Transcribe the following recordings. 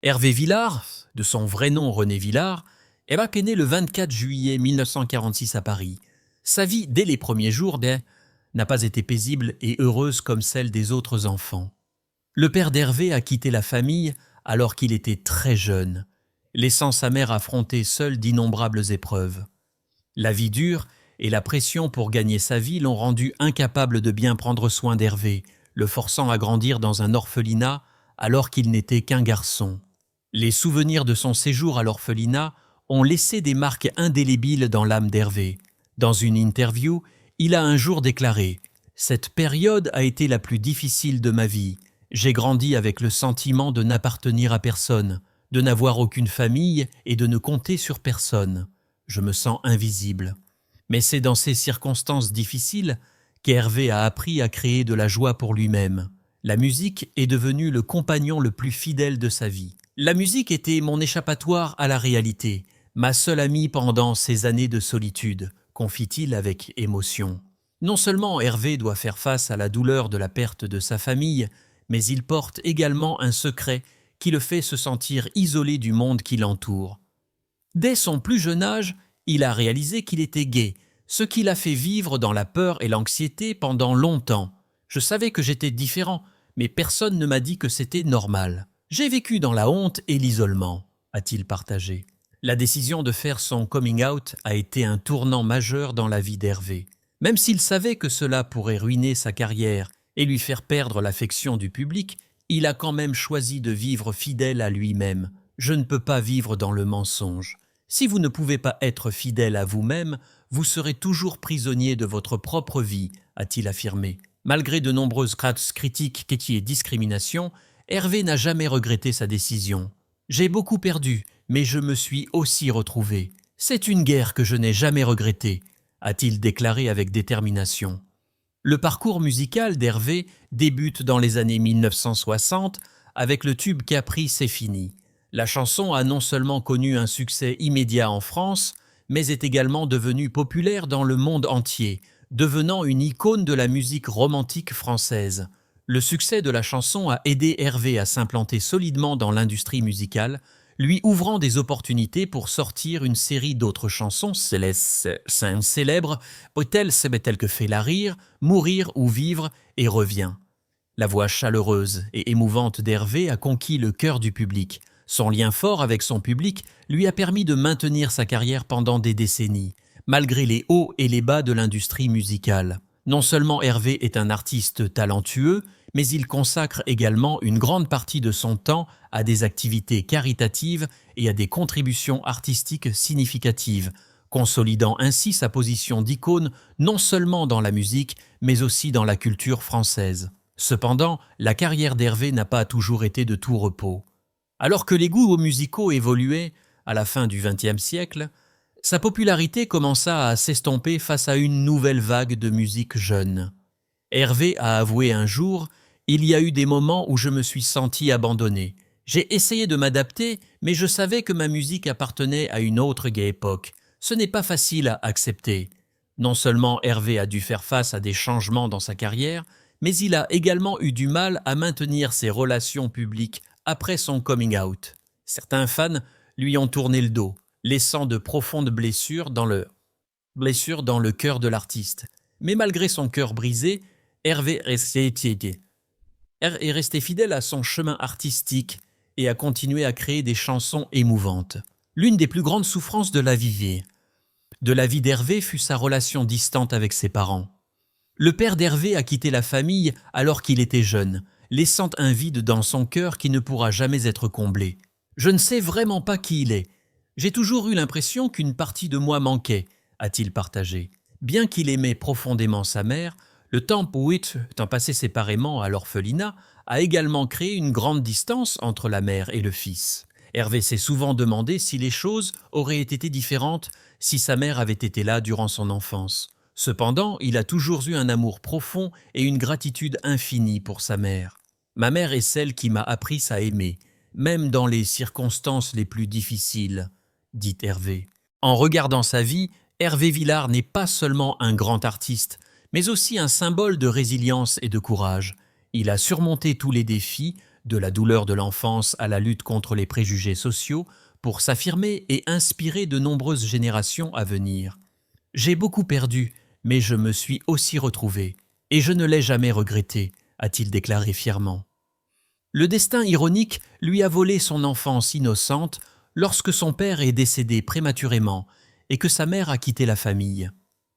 Hervé Villard, de son vrai nom René Villard, est né le 24 juillet 1946 à Paris. Sa vie, dès les premiers jours, n'a pas été paisible et heureuse comme celle des autres enfants. Le père d'Hervé a quitté la famille alors qu'il était très jeune, laissant sa mère affronter seule d'innombrables épreuves. La vie dure et la pression pour gagner sa vie l'ont rendu incapable de bien prendre soin d'Hervé, le forçant à grandir dans un orphelinat alors qu'il n'était qu'un garçon. Les souvenirs de son séjour à l'orphelinat ont laissé des marques indélébiles dans l'âme d'Hervé. Dans une interview, il a un jour déclaré « Cette période a été la plus difficile de ma vie. J'ai grandi avec le sentiment de n'appartenir à personne, de n'avoir aucune famille et de ne compter sur personne. Je me sens invisible. » Mais c'est dans ces circonstances difficiles qu'Hervé a appris à créer de la joie pour lui-même. La musique est devenue le compagnon le plus fidèle de sa vie. La musique était mon échappatoire à la réalité, ma seule amie pendant ces années de solitude, confie-t-il avec émotion. Non seulement Hervé doit faire face à la douleur de la perte de sa famille, mais il porte également un secret qui le fait se sentir isolé du monde qui l'entoure. Dès son plus jeune âge, il a réalisé qu'il était gay, ce qui l'a fait vivre dans la peur et l'anxiété pendant longtemps. Je savais que j'étais différent, mais personne ne m'a dit que c'était normal. J'ai vécu dans la honte et l'isolement, a-t-il partagé. La décision de faire son coming out a été un tournant majeur dans la vie d'Hervé. Même s'il savait que cela pourrait ruiner sa carrière et lui faire perdre l'affection du public, il a quand même choisi de vivre fidèle à lui-même. Je ne peux pas vivre dans le mensonge. Si vous ne pouvez pas être fidèle à vous-même, vous serez toujours prisonnier de votre propre vie, a-t-il affirmé. Malgré de nombreuses critiques et discriminations, Hervé n'a jamais regretté sa décision. « J'ai beaucoup perdu, mais je me suis aussi retrouvé. C'est une guerre que je n'ai jamais regrettée », a-t-il déclaré avec détermination. Le parcours musical d'Hervé débute dans les années 1960 avec le tube Capri, c'est fini. La chanson a non seulement connu un succès immédiat en France, mais est également devenue populaire dans le monde entier, devenant une icône de la musique romantique française. Le succès de la chanson a aidé Hervé à s'implanter solidement dans l'industrie musicale, lui ouvrant des opportunités pour sortir une série d'autres chansons célèbres, telles que Fais-la rire, Mourir ou Vivre et Reviens. La voix chaleureuse et émouvante d'Hervé a conquis le cœur du public. Son lien fort avec son public lui a permis de maintenir sa carrière pendant des décennies, malgré les hauts et les bas de l'industrie musicale. Non seulement Hervé est un artiste talentueux, mais il consacre également une grande partie de son temps à des activités caritatives et à des contributions artistiques significatives, consolidant ainsi sa position d'icône non seulement dans la musique, mais aussi dans la culture française. Cependant, la carrière d'Hervé n'a pas toujours été de tout repos. Alors que les goûts musicaux évoluaient à la fin du XXe siècle, sa popularité commença à s'estomper face à une nouvelle vague de musique jeune. Hervé a avoué un jour « Il y a eu des moments où je me suis senti abandonné. J'ai essayé de m'adapter, mais je savais que ma musique appartenait à une autre époque. Ce n'est pas facile à accepter. » Non seulement Hervé a dû faire face à des changements dans sa carrière, mais il a également eu du mal à maintenir ses relations publiques après son coming out. Certains fans lui ont tourné le dos, laissant de profondes blessures dans le cœur de l'artiste. Mais malgré son cœur brisé, Hervé est resté fidèle à son chemin artistique et a continué à créer des chansons émouvantes. L'une des plus grandes souffrances de la vie d'Hervé fut sa relation distante avec ses parents. Le père d'Hervé a quitté la famille alors qu'il était jeune, laissant un vide dans son cœur qui ne pourra jamais être comblé. « Je ne sais vraiment pas qui il est. J'ai toujours eu l'impression qu'une partie de moi manquait », a-t-il partagé. Bien qu'il aimait profondément sa mère, le temps passé séparément à l'orphelinat a également créé une grande distance entre la mère et le fils. Hervé s'est souvent demandé si les choses auraient été différentes si sa mère avait été là durant son enfance. Cependant, il a toujours eu un amour profond et une gratitude infinie pour sa mère. « Ma mère est celle qui m'a appris à aimer, même dans les circonstances les plus difficiles », dit Hervé. En regardant sa vie, Hervé Villard n'est pas seulement un grand artiste, mais aussi un symbole de résilience et de courage. Il a surmonté tous les défis, de la douleur de l'enfance à la lutte contre les préjugés sociaux, pour s'affirmer et inspirer de nombreuses générations à venir. « J'ai beaucoup perdu, mais je me suis aussi retrouvé, et je ne l'ai jamais regretté », a-t-il déclaré fièrement. Le destin ironique lui a volé son enfance innocente lorsque son père est décédé prématurément et que sa mère a quitté la famille.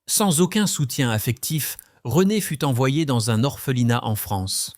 Sans aucun soutien affectif, René fut envoyé dans un orphelinat en France.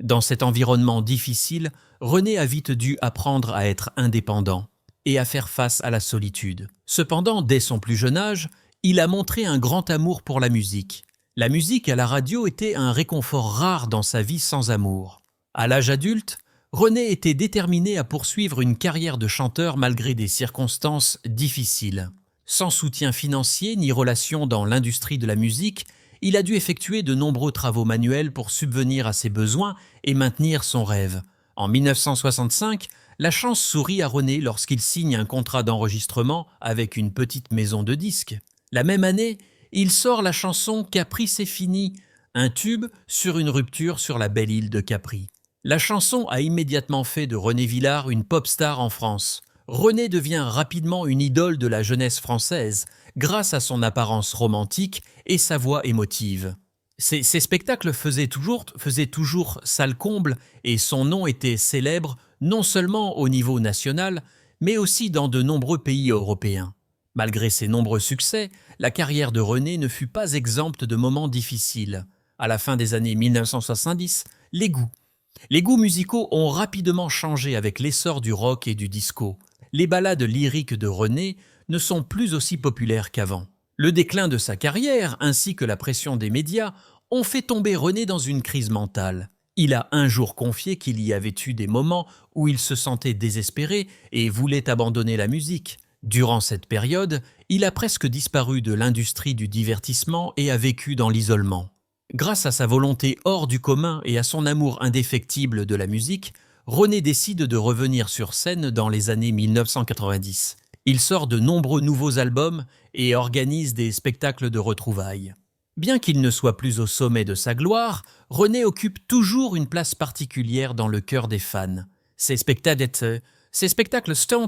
Dans cet environnement difficile, René a vite dû apprendre à être indépendant et à faire face à la solitude. Cependant, dès son plus jeune âge, il a montré un grand amour pour la musique. La musique à la radio était un réconfort rare dans sa vie sans amour. À l'âge adulte, René était déterminé à poursuivre une carrière de chanteur malgré des circonstances difficiles. Sans soutien financier ni relation dans l'industrie de la musique, il a dû effectuer de nombreux travaux manuels pour subvenir à ses besoins et maintenir son rêve. En 1965, la chance sourit à René lorsqu'il signe un contrat d'enregistrement avec une petite maison de disques. La même année, il sort la chanson « Capri c'est fini », un tube sur une rupture sur la belle île de Capri. La chanson a immédiatement fait de René Villard une pop star en France. René devient rapidement une idole de la jeunesse française, grâce à son apparence romantique et sa voix émotive. Ses spectacles faisaient toujours salle comble et son nom était célèbre non seulement au niveau national, mais aussi dans de nombreux pays européens. Malgré ses nombreux succès, la carrière de René ne fut pas exempte de moments difficiles. À la fin des années 1970, les goûts musicaux ont rapidement changé avec l'essor du rock et du disco. Les ballades lyriques de René ne sont plus aussi populaires qu'avant. Le déclin de sa carrière ainsi que la pression des médias ont fait tomber René dans une crise mentale. Il a un jour confié qu'il y avait eu des moments où il se sentait désespéré et voulait abandonner la musique. Durant cette période, il a presque disparu de l'industrie du divertissement et a vécu dans l'isolement. Grâce à sa volonté hors du commun et à son amour indéfectible de la musique, René décide de revenir sur scène dans les années 1990. Il sort de nombreux nouveaux albums et organise des spectacles de retrouvailles. Bien qu'il ne soit plus au sommet de sa gloire, René occupe toujours une place particulière dans le cœur des fans. Ses spectacles stunts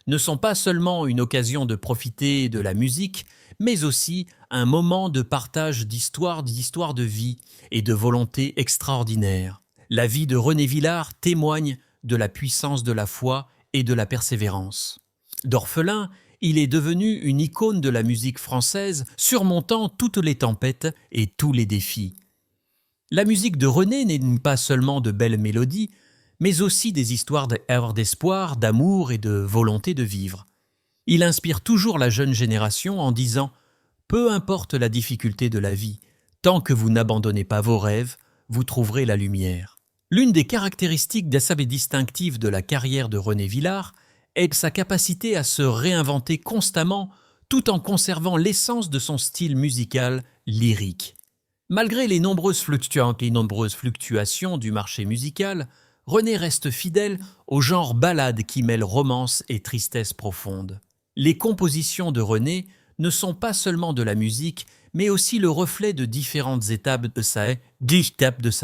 ne sont pas seulement une occasion de profiter de la musique, mais aussi un moment de partage d'histoires de vie et de volonté extraordinaire. La vie de René Villard témoigne de la puissance de la foi et de la persévérance. D'orphelin, il est devenu une icône de la musique française, surmontant toutes les tempêtes et tous les défis. La musique de René n'est pas seulement de belles mélodies, mais aussi des histoires d'espoir, d'amour et de volonté de vivre. Il inspire toujours la jeune génération en disant « Peu importe la difficulté de la vie, tant que vous n'abandonnez pas vos rêves, vous trouverez la lumière ». L'une des caractéristiques assez distinctives de la carrière de René Villard est sa capacité à se réinventer constamment tout en conservant l'essence de son style musical lyrique. Malgré les nombreuses fluctuations du marché musical, René reste fidèle au genre ballade qui mêle romance et tristesse profonde. Les compositions de René ne sont pas seulement de la musique, mais aussi le reflet de différentes étapes de sa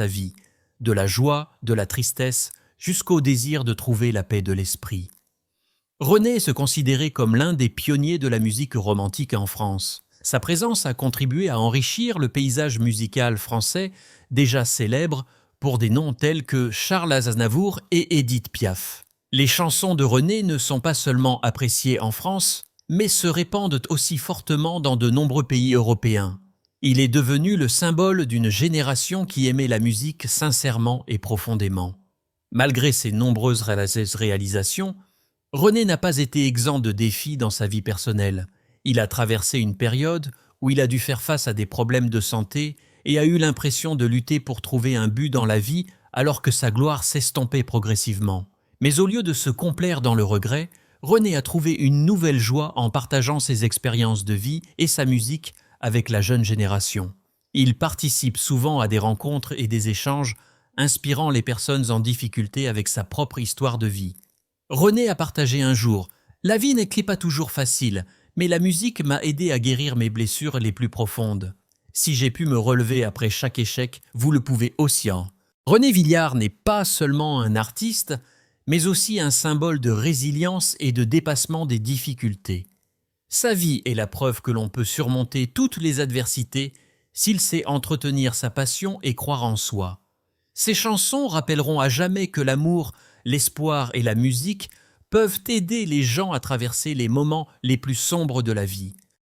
vie, de la joie, de la tristesse, jusqu'au désir de trouver la paix de l'esprit. René se considérait comme l'un des pionniers de la musique romantique en France. Sa présence a contribué à enrichir le paysage musical français, déjà célèbre pour des noms tels que Charles Aznavour et Édith Piaf. Les chansons de René ne sont pas seulement appréciées en France, mais se répandent aussi fortement dans de nombreux pays européens. Il est devenu le symbole d'une génération qui aimait la musique sincèrement et profondément. Malgré ses nombreuses réalisations, René n'a pas été exempt de défis dans sa vie personnelle. Il a traversé une période où il a dû faire face à des problèmes de santé et a eu l'impression de lutter pour trouver un but dans la vie alors que sa gloire s'estompait progressivement. Mais au lieu de se complaire dans le regret, René a trouvé une nouvelle joie en partageant ses expériences de vie et sa musique avec la jeune génération. Il participe souvent à des rencontres et des échanges, inspirant les personnes en difficulté avec sa propre histoire de vie. René a partagé un jour « La vie n'est pas toujours facile, mais la musique m'a aidé à guérir mes blessures les plus profondes. Si j'ai pu me relever après chaque échec, vous le pouvez aussi. René Villard n'est pas seulement un artiste, mais aussi un symbole de résilience et de dépassement des difficultés. Sa vie est la preuve que l'on peut surmonter toutes les adversités s'il sait entretenir sa passion et croire en soi. Ses chansons rappelleront à jamais que l'amour, l'espoir et la musique peuvent aider les gens à traverser les moments les plus sombres de la vie.